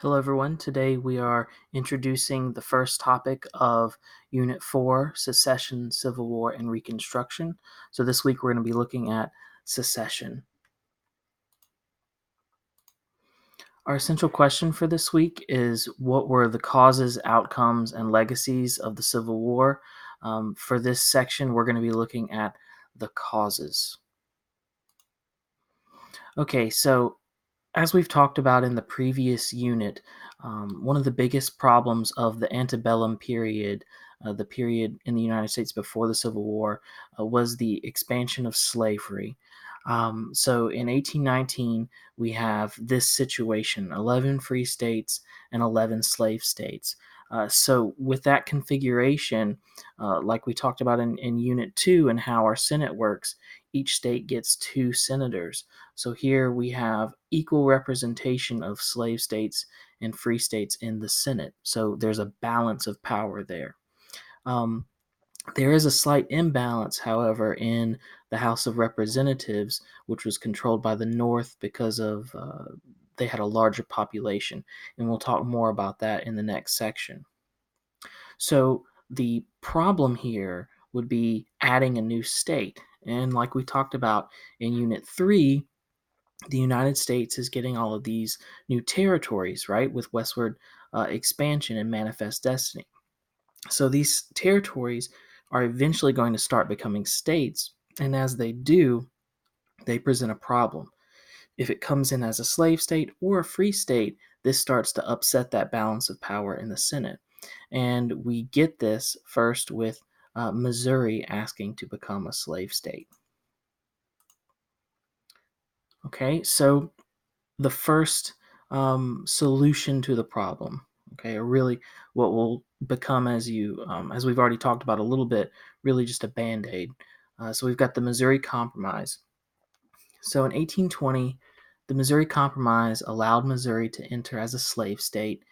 Hello, everyone. Today we are introducing the first topic of Unit 4 Secession, Civil War, and Reconstruction. So, this week we're going to be looking at secession. Our essential question for this week is what were the causes, outcomes, and legacies of the Civil War? For this section, we're going to be looking at the causes. Okay, so as we've talked about in the previous unit, one of the biggest problems of the antebellum period, the period in the United States before the Civil War, was the expansion of slavery. So in 1819, we have this situation: 11 free states and 11 slave states. So, with that configuration, like we talked about in Unit 2 and how our Senate works, each state gets two senators. So here we have equal representation of slave states and free states in the Senate. So there's a balance of power there. Um, there is a slight imbalance, however, in the House of Representatives, which was controlled by the North because of they had a larger population, and we'll talk more about that in the next section. So the problem here would be adding a new state, and like we talked about in Unit 3, the United States is getting all of these new territories, right, with westward expansion and manifest destiny. So these territories are eventually going to start becoming states, and as they do, they present a problem. If it comes in as a slave state or a free state, this starts to upset that balance of power in the Senate. And we get this first with Missouri asking to become a slave state. Okay, so the first solution to the problem, okay, or really what will become, as we've already talked about a little bit, really just a band-aid. So we've got the Missouri Compromise. So in 1820, the Missouri Compromise allowed Missouri to enter as a slave state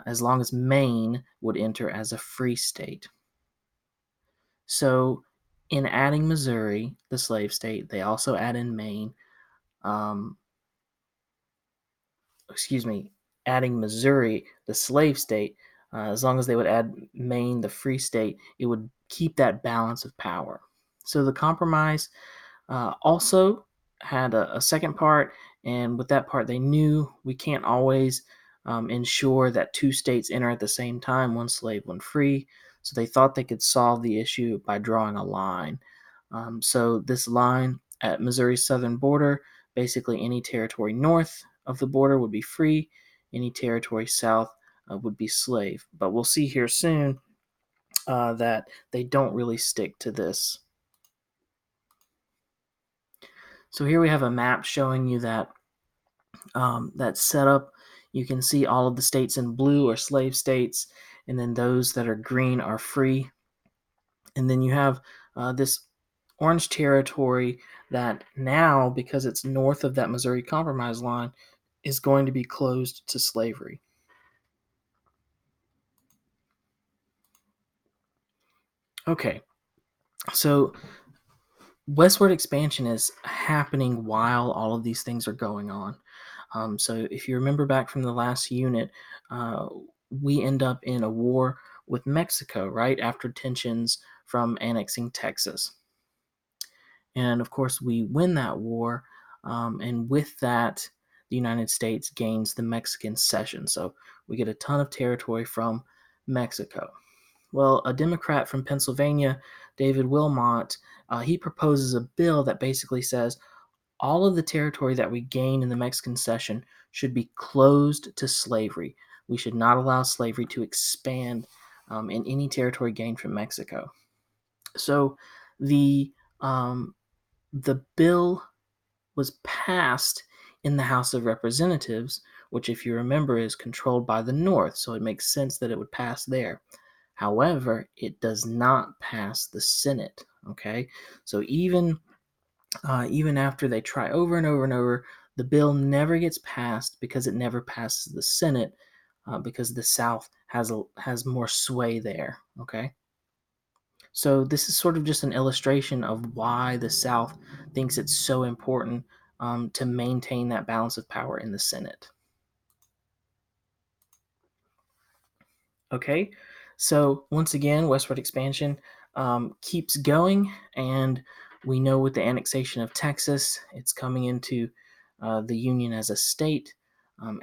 as long as Maine would enter as a free state. So in adding Missouri, the slave state, they also add in Maine. Um, excuse me, adding Missouri, the slave state, as long as they would add Maine, the free state, it would keep that balance of power. So the compromise also had a second part, and with that part, they knew we can't always ensure that two states enter at the same time, one slave, one free. So they thought they could solve the issue by drawing a line. So this line at Missouri's southern border, basically any territory north of the border would be free, any territory south would be slave. But we'll see here soon that they don't really stick to this. So here we have a map showing you that setup. You can see all of the states in blue are slave states, and then those that are green are free. And then you have this orange territory that now, because it's north of that Missouri Compromise line, is going to be closed to slavery. Okay, so westward expansion is happening while all of these things are going on. So if you remember back from the last unit, uh, we end up in a war with Mexico, right, after tensions from annexing Texas. And of course, we win that war. And with that, the United States gains the Mexican cession. So we get a ton of territory from Mexico. Well, a Democrat from Pennsylvania, David Wilmot, he proposes a bill that basically says all of the territory that we gain in the Mexican cession should be closed to slavery. We should not allow slavery to expand in any territory gained from Mexico. So the um, the bill was passed in the House of Representatives, which, if you remember, is controlled by the North, so it makes sense that it would pass there. However, it does not pass the Senate. Okay, so even after they try over and over and over, the bill never gets passed because it never passes the Senate because the South has more sway there. Okay, so this is sort of just an illustration of why the South thinks it's so important to maintain that balance of power in the Senate. Okay, so once again, westward expansion keeps going, and we know with the annexation of Texas, it's coming into the Union as a state,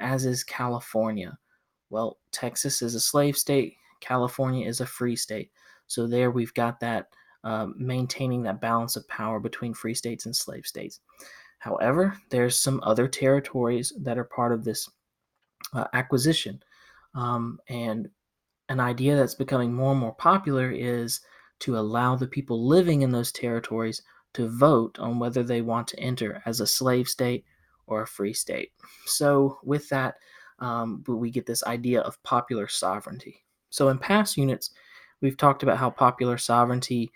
as is California. Well, Texas is a slave state, California is a free state. So there we've got that maintaining that balance of power between free states and slave states. However, there's some other territories that are part of this acquisition. And an idea that's becoming more and more popular is to allow the people living in those territories to vote on whether they want to enter as a slave state or a free state. So, with that, we get this idea of popular sovereignty. So, in past units, we've talked about how popular sovereignty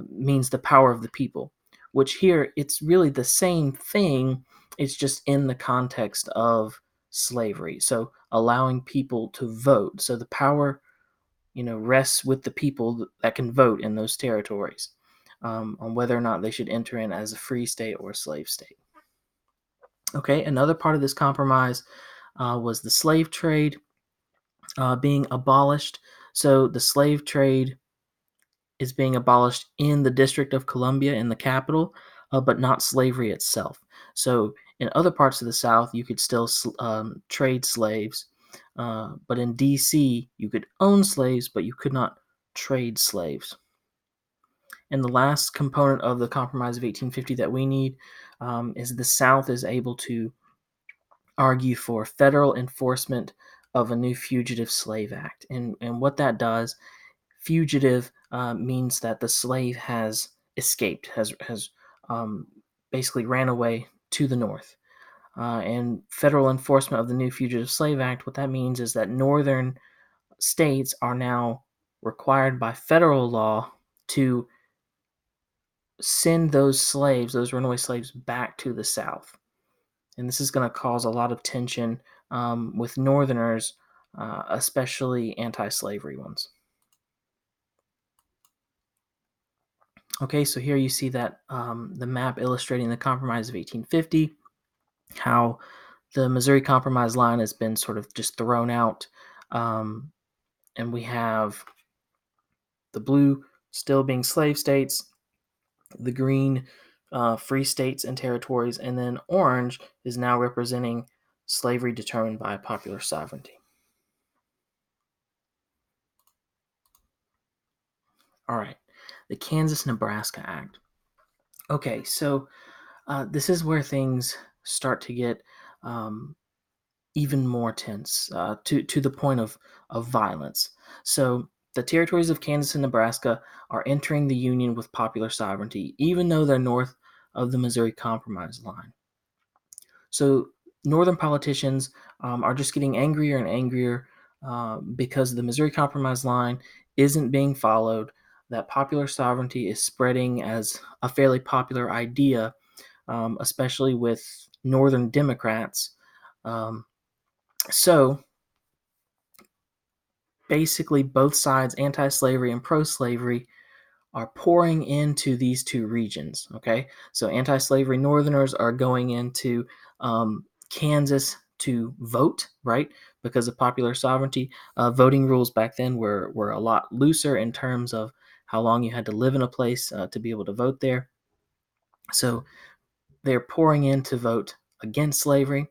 means the power of the people, which here it's really the same thing, it's just in the context of slavery. So, allowing people to vote. So, the power rests with the people that can vote in those territories on whether or not they should enter in as a free state or a slave state. Okay, another part of this compromise was the slave trade being abolished. So the slave trade is being abolished in the District of Columbia in the capital, but not slavery itself. So in other parts of the South, you could still trade slaves, but in D.C., you could own slaves, but you could not trade slaves. And the last component of the Compromise of 1850 that we need is the South is able to argue for federal enforcement of a new Fugitive Slave Act. And what that does, fugitive means that the slave has escaped, has basically ran away to the North. And federal enforcement of the new Fugitive Slave Act, what that means is that northern states are now required by federal law to send those slaves, those runaway slaves, back to the South. And this is going to cause a lot of tension with Northerners, especially anti slavery ones. Okay, so here you see that the map illustrating the Compromise of 1850, how the Missouri Compromise line has been sort of just thrown out. And we have the blue still being slave states, the green free states and territories, and then orange is now representing slavery determined by popular sovereignty. All right, the Kansas-Nebraska Act. Okay, so this is where things start to get even more tense to the point of violence. So the territories of Kansas and Nebraska are entering the Union with popular sovereignty, even though they're north of the Missouri Compromise line. So northern politicians are just getting angrier and angrier because the Missouri Compromise line isn't being followed. That popular sovereignty is spreading as a fairly popular idea, especially with northern Democrats. So basically, both sides, anti slavery and pro slavery, are pouring into these two regions. Okay, so anti-slavery Northerners are going into Kansas to vote, right? Because of popular sovereignty. Voting rules back then were a lot looser in terms of how long you had to live in a place to be able to vote there. So they're pouring in to vote against slavery.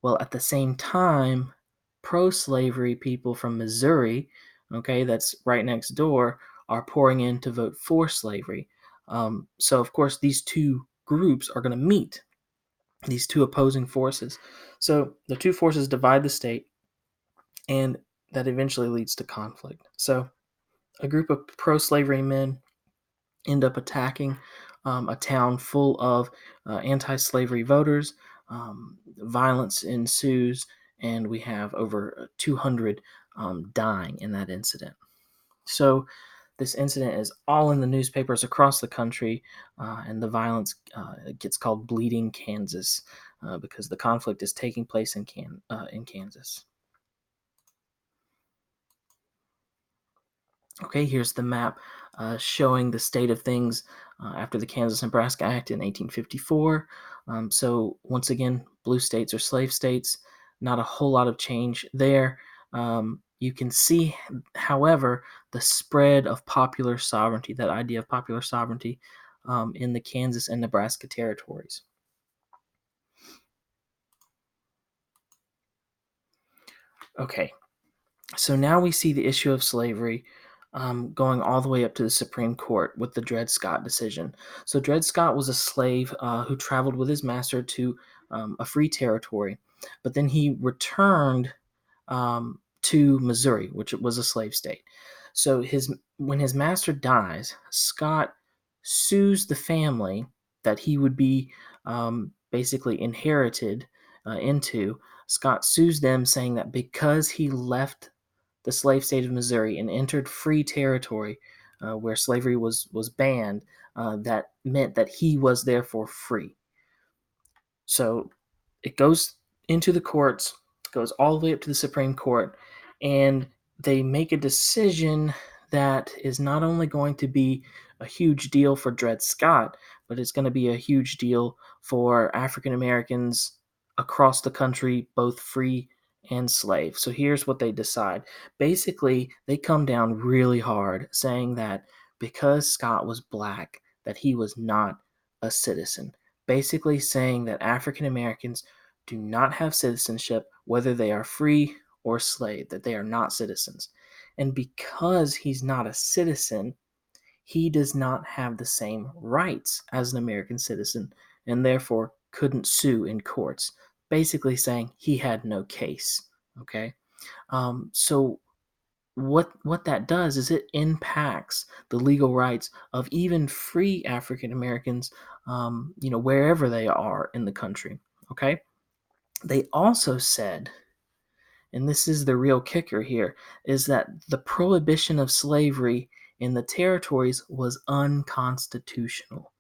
Well, at the same time, pro-slavery people from Missouri, okay, that's right next door, are pouring in to vote for slavery. So, of course, these two groups are going to meet, these two opposing forces. So the two forces divide the state, and that eventually leads to conflict. So a group of pro-slavery men end up attacking a town full of anti-slavery voters. Violence ensues, and we have over 200 dying in that incident. So this incident is all in the newspapers across the country, and the violence gets called Bleeding Kansas because the conflict is taking place in Kansas. Okay, here's the map showing the state of things after the Kansas-Nebraska Act in 1854. So once again, blue states are slave states. Not a whole lot of change there. You can see, however, the spread of popular sovereignty, that idea of popular sovereignty, in the Kansas and Nebraska territories. Okay, so now we see the issue of slavery going all the way up to the Supreme Court with the Dred Scott decision. So Dred Scott was a slave who traveled with his master to a free territory, but then he returned to Missouri, which was a slave state. So when his master dies, Scott sues the family that he would be basically inherited into. Scott sues them, saying that because he left the slave state of Missouri and entered free territory where slavery was banned, that meant that he was therefore free. So it goes into the courts, goes all the way up to the Supreme Court, and they make a decision that is not only going to be a huge deal for Dred Scott, but it's going to be a huge deal for African Americans across the country, both free and slave. So here's what they decide. Basically, they come down really hard, saying that because Scott was black, that he was not a citizen, basically saying that African Americans do not have citizenship, whether they are free or slave, that they are not citizens. And because he's not a citizen, he does not have the same rights as an American citizen and therefore couldn't sue in courts, basically saying he had no case. Okay. So what that does is it impacts the legal rights of even free African Americans, wherever they are in the country. Okay, they also said, and this is the real kicker here, is that the prohibition of slavery in the territories was unconstitutional.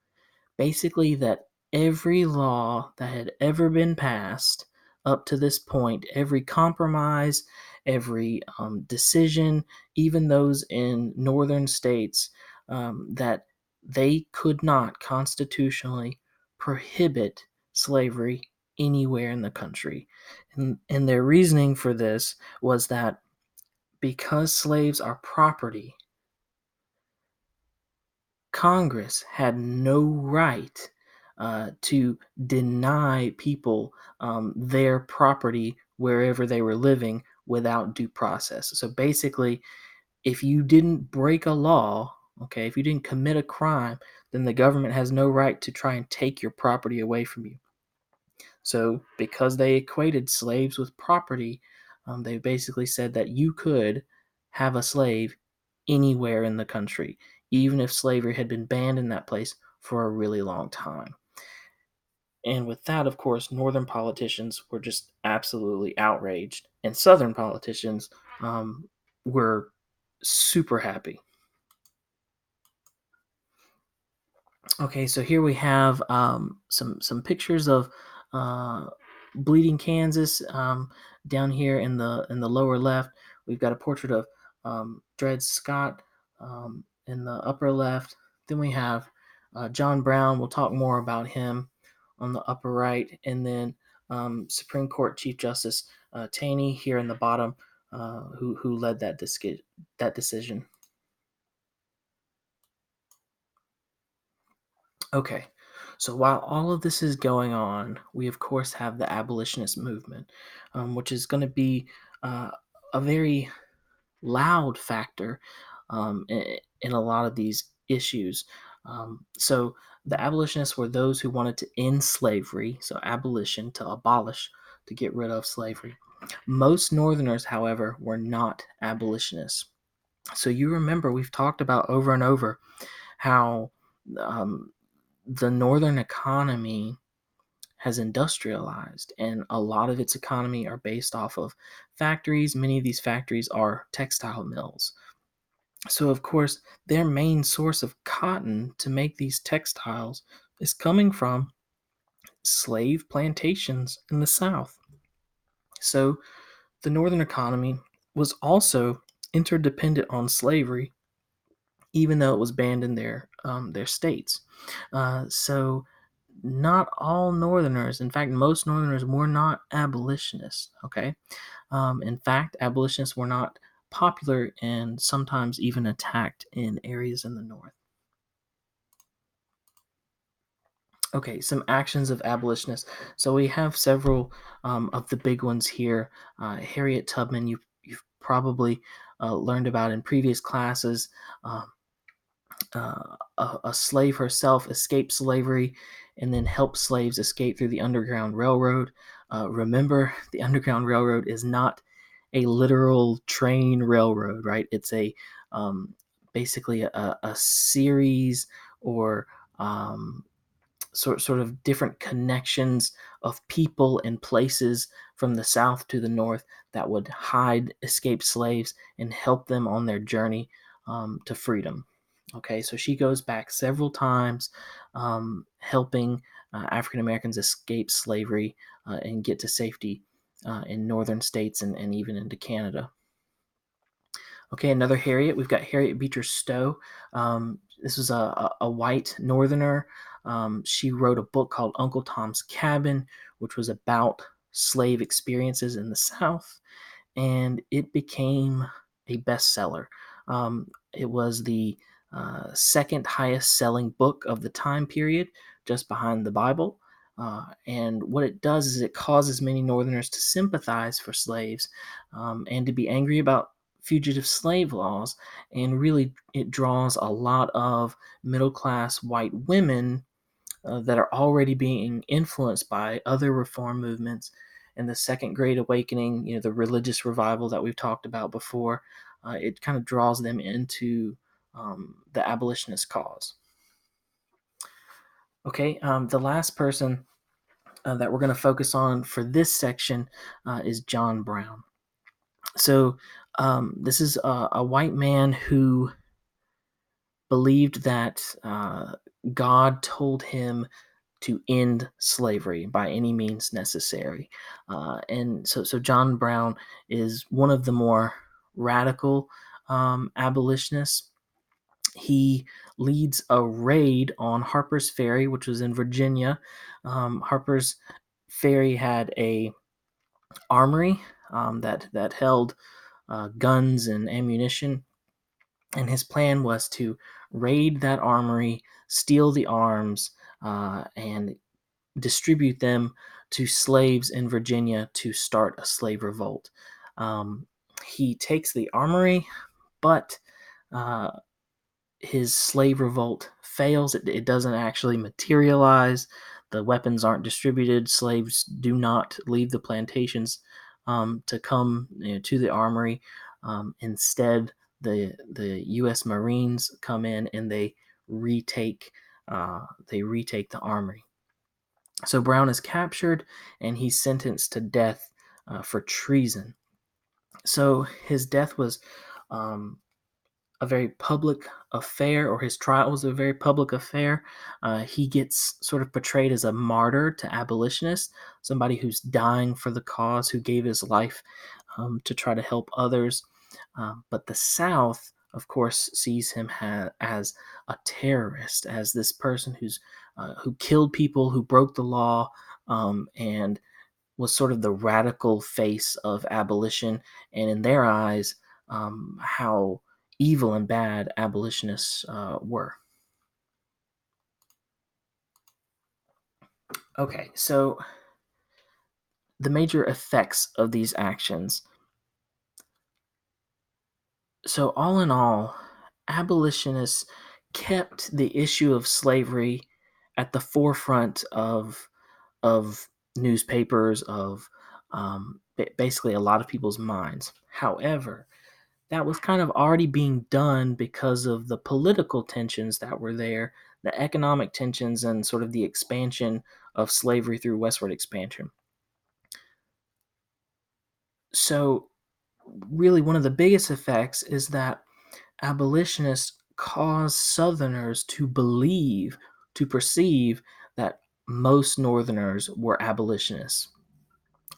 Basically, that every law that had ever been passed up to this point, every compromise, every decision, even those in northern states, that they could not constitutionally prohibit slavery anywhere in the country. And their reasoning for this was that because slaves are property, Congress had no right to deny people their property wherever they were living without due process. So basically, if you didn't break a law, okay, if you didn't commit a crime, then the government has no right to try and take your property away from you. So, because they equated slaves with property, they basically said that you could have a slave anywhere in the country, even if slavery had been banned in that place for a really long time. And with that, of course, Northern politicians were just absolutely outraged, and Southern politicians were super happy. Okay, so here we have some pictures of uh, bleeding Kansas. Down here in the lower left, we've got a portrait of Dred Scott in the upper left. Then we have John Brown. We'll talk more about him on the upper right, and then Supreme Court Chief Justice Taney here in the bottom, who led that decision. Okay, so while all of this is going on, we of course have the abolitionist movement, which is going to be uh, a very loud factor in a lot of these issues. So the abolitionists were those who wanted to end slavery, so abolition, to abolish, to get rid of slavery. Most Northerners, however, were not abolitionists. So you remember we've talked about over and over how um, the northern economy has industrialized, and a lot of its economy are based off of factories. Many of these factories are textile mills. So, of course, their main source of cotton to make these textiles is coming from slave plantations in the South. So, the northern economy was also interdependent on slavery, even though it was banned in their states. So not all Northerners, in fact, most Northerners were not abolitionists. Okay, in fact, abolitionists were not popular and sometimes even attacked in areas in the North. Okay, some actions of abolitionists. So we have several of the big ones here. Harriet Tubman, you've probably learned about in previous classes. Um, a slave herself escaped slavery and then helped slaves escape through the Underground Railroad. Remember, the Underground Railroad is not a literal train railroad, right? It's a basically a series or um, sort of different connections of people and places from the south to the north that would hide escaped slaves and help them on their journey to freedom. Okay, so she goes back several times, helping African Americans escape slavery and get to safety in northern states and even into Canada. Okay, another Harriet. We've got Harriet Beecher Stowe. This was a white Northerner. She wrote a book called Uncle Tom's Cabin, which was about slave experiences in the South, and it became a bestseller. It was the second highest selling book of the time period, just behind the Bible. And what it does is it causes many Northerners to sympathize for slaves and to be angry about fugitive slave laws. And really, it draws a lot of middle class white women that are already being influenced by other reform movements and the Second Great Awakening, the religious revival that we've talked about before. It kind of draws them into the abolitionist cause. Okay, the last person that we're going to focus on for this section is John Brown. So, this is a white man who believed that God told him to end slavery by any means necessary. And so John Brown is one of the more radical abolitionists. He leads a raid on Harper's Ferry, which was in Virginia. Harper's Ferry had a armory that held guns and ammunition, and his plan was to raid that armory, steal the arms, and distribute them to slaves in Virginia to start a slave revolt. Um, he takes the armory, but uh, his slave revolt fails. It doesn't actually materialize. The weapons aren't distributed. Slaves do not leave the plantations to come to the armory. Instead, the U.S. Marines come in and retake they retake the armory. So Brown is captured and he's sentenced to death for treason. So his death was um, a very public affair, or his trial was a very public affair. He gets sort of portrayed as a martyr to abolitionists, somebody who's dying for the cause, who gave his life to try to help others. But the South, of course, sees him as a terrorist, as this person who killed people, who broke the law, and was sort of the radical face of abolition, and in their eyes, how evil and bad abolitionists were. Okay, so the major effects of these actions. So, all in all, abolitionists kept the issue of slavery at the forefront of newspapers, of basically a lot of people's minds. However, that was kind of already being done because of the political tensions that were there, the economic tensions, and sort of the expansion of slavery through westward expansion. So, really, one of the biggest effects is that abolitionists caused Southerners to perceive that most Northerners were abolitionists.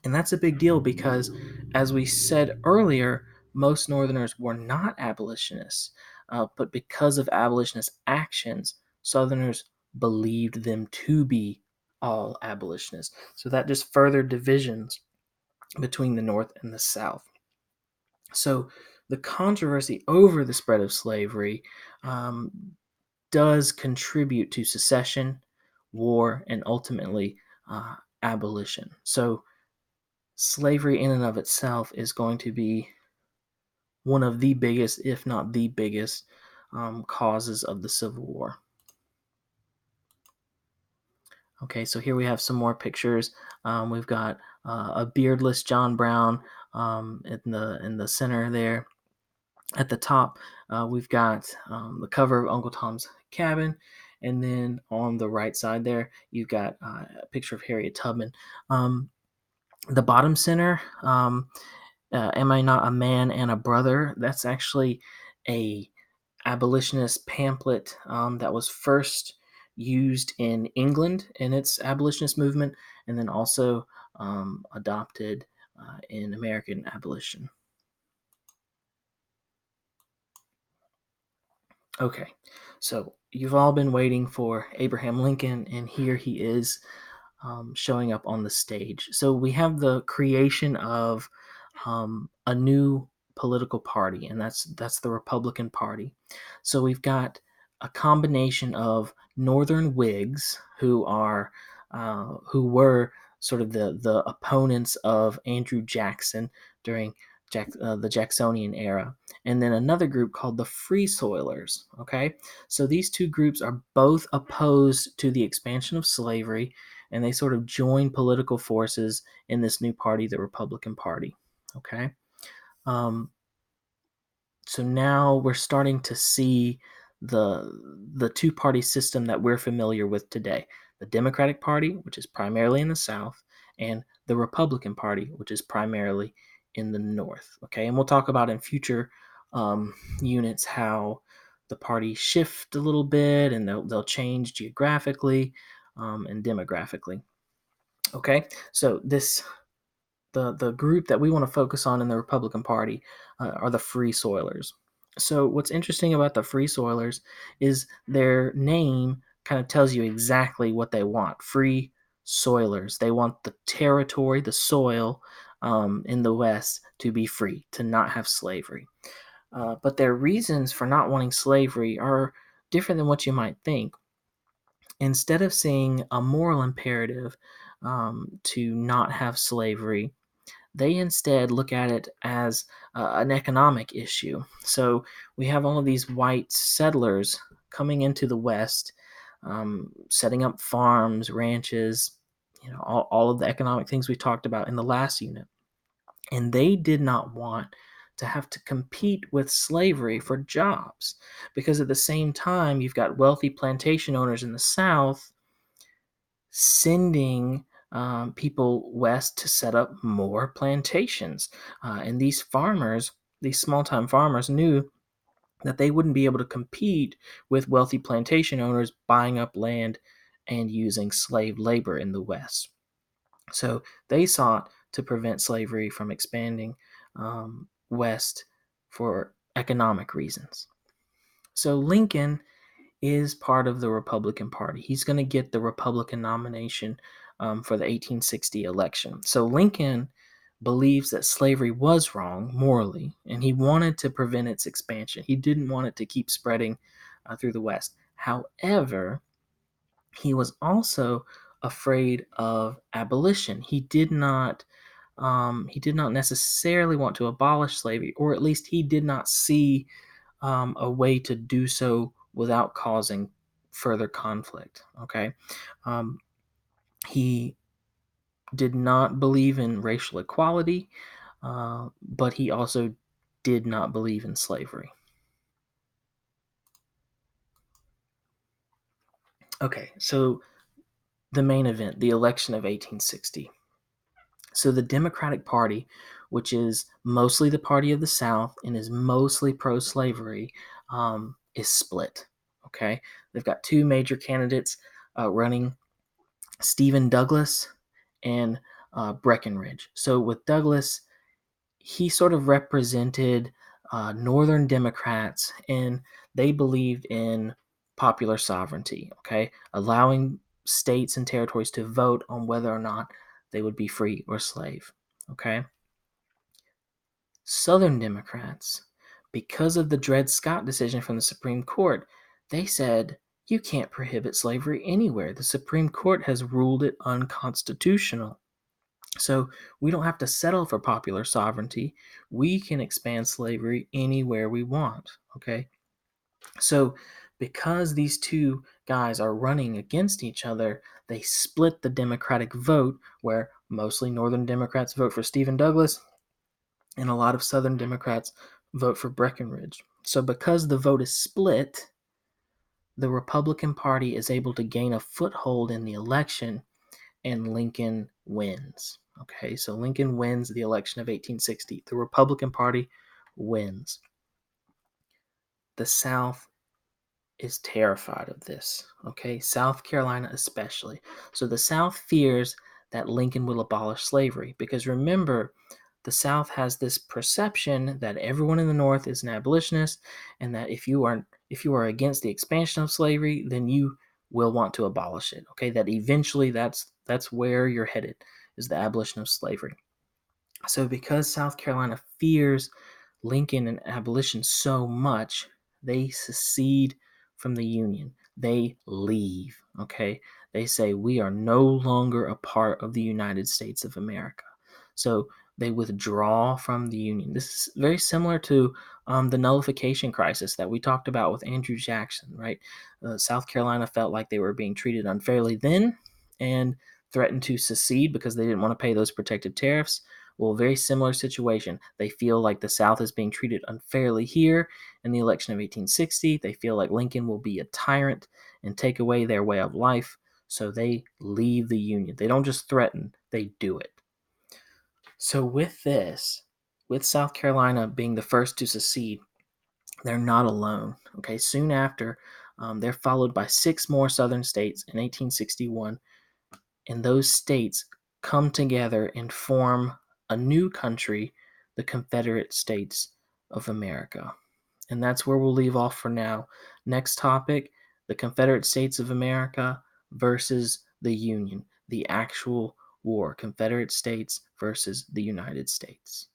And that's a big deal because, as we said earlier, most Northerners were not abolitionists. But because of abolitionist actions, Southerners believed them to be all abolitionists. So that just further divisions between the North and the South. So the controversy over the spread of slavery um, does contribute to secession, war, and ultimately uh, abolition. So slavery in and of itself is going to be one of the biggest, if not the biggest, causes of the Civil War. Okay, so here we have some more pictures. We've got a beardless John Brown in the center there. At the top, we've got the cover of Uncle Tom's Cabin, and then on the right side there, you've got a picture of Harriet Tubman. The bottom center, "Am I Not a Man and a Brother?" That's actually a abolitionist pamphlet that was first used in England in its abolitionist movement, and then also adopted in American abolition. Okay, so you've all been waiting for Abraham Lincoln, and here he is showing up on the stage. So we have the creation of a new political party, and that's the Republican Party. So we've got a combination of Northern Whigs who were sort of the opponents of Andrew Jackson during the Jacksonian era, and then another group called the Free Soilers. Okay, so these two groups are both opposed to the expansion of slavery, and they sort of join political forces in this new party, the Republican Party. Okay. Um, so now we're starting to see the two party system that we're familiar with today: the Democratic Party, which is primarily in the South, and the Republican Party, which is primarily in the North. Okay, and we'll talk about in future units how the parties shift a little bit, and they'll change geographically and demographically. Okay, so the group that we want to focus on in the Republican Party are the Free Soilers. So what's interesting about the Free Soilers is their name kind of tells you exactly what they want. Free Soilers. They want the territory, the soil in the West to be free, to not have slavery. But their reasons for not wanting slavery are different than what you might think. Instead of seeing a moral imperative to not have slavery, they instead look at it as an economic issue. So we have all of these white settlers coming into the West, setting up farms, ranches, all of the economic things we talked about in the last unit. And they did not want to have to compete with slavery for jobs, because at the same time, you've got wealthy plantation owners in the South sending people west to set up more plantations. And these farmers, these small time farmers, knew that they wouldn't be able to compete with wealthy plantation owners buying up land and using slave labor in the West. So they sought to prevent slavery from expanding west for economic reasons. So Lincoln is part of the Republican Party. He's going to get the Republican nomination for the 1860 election. So Lincoln believes that slavery was wrong morally, and he wanted to prevent its expansion. He didn't want it to keep spreading through the West. However, he was also afraid of abolition. He did not necessarily want to abolish slavery, or at least he did not see a way to do so without causing further conflict. Okay. Um, he did not believe in racial equality, but he also did not believe in slavery. Okay, so the main event, the election of 1860. So the Democratic Party, which is mostly the party of the South and is mostly pro-slavery, is split. Okay, they've got two major candidates running: Stephen Douglas and Breckinridge. So with Douglas, he sort of represented Northern Democrats, and they believed in popular sovereignty. Okay, allowing states and territories to vote on whether or not they would be free or slave. Okay? Southern Democrats, because of the Dred Scott decision from the Supreme Court, they said, you can't prohibit slavery anywhere. The Supreme Court has ruled it unconstitutional. So we don't have to settle for popular sovereignty. We can expand slavery anywhere we want. Okay? So because these two guys are running against each other, they split the Democratic vote, where mostly Northern Democrats vote for Stephen Douglas and a lot of Southern Democrats vote for Breckinridge. So because the vote is split, the Republican Party is able to gain a foothold in the election, and Lincoln wins. Okay, so Lincoln wins the election of 1860. The Republican Party wins. The South is terrified of this. Okay, South Carolina especially. So the South fears that Lincoln will abolish slavery, because remember, the South has this perception that everyone in the North is an abolitionist, and that if you are against the expansion of slavery, then you will want to abolish it. Okay, that eventually that's where you're headed, is the abolition of slavery. So because South Carolina fears Lincoln and abolition so much, they secede from the Union. They leave. Okay, they say we are no longer a part of the United States of America. So they withdraw from the Union. This is very similar to the nullification crisis that we talked about with Andrew Jackson, right? South Carolina felt like they were being treated unfairly then and threatened to secede because they didn't want to pay those protective tariffs. Well, very similar situation. They feel like the South is being treated unfairly here in the election of 1860. They feel like Lincoln will be a tyrant and take away their way of life. So they leave the Union. They don't just threaten, they do it. So with this, with South Carolina being the first to secede, they're not alone. Okay, soon after, they're followed by 6 more Southern states in 1861, and those states come together and form a new country, the Confederate States of America. And that's where we'll leave off for now. Next topic, the Confederate States of America versus the Union, the actual war, Confederate States versus the United States.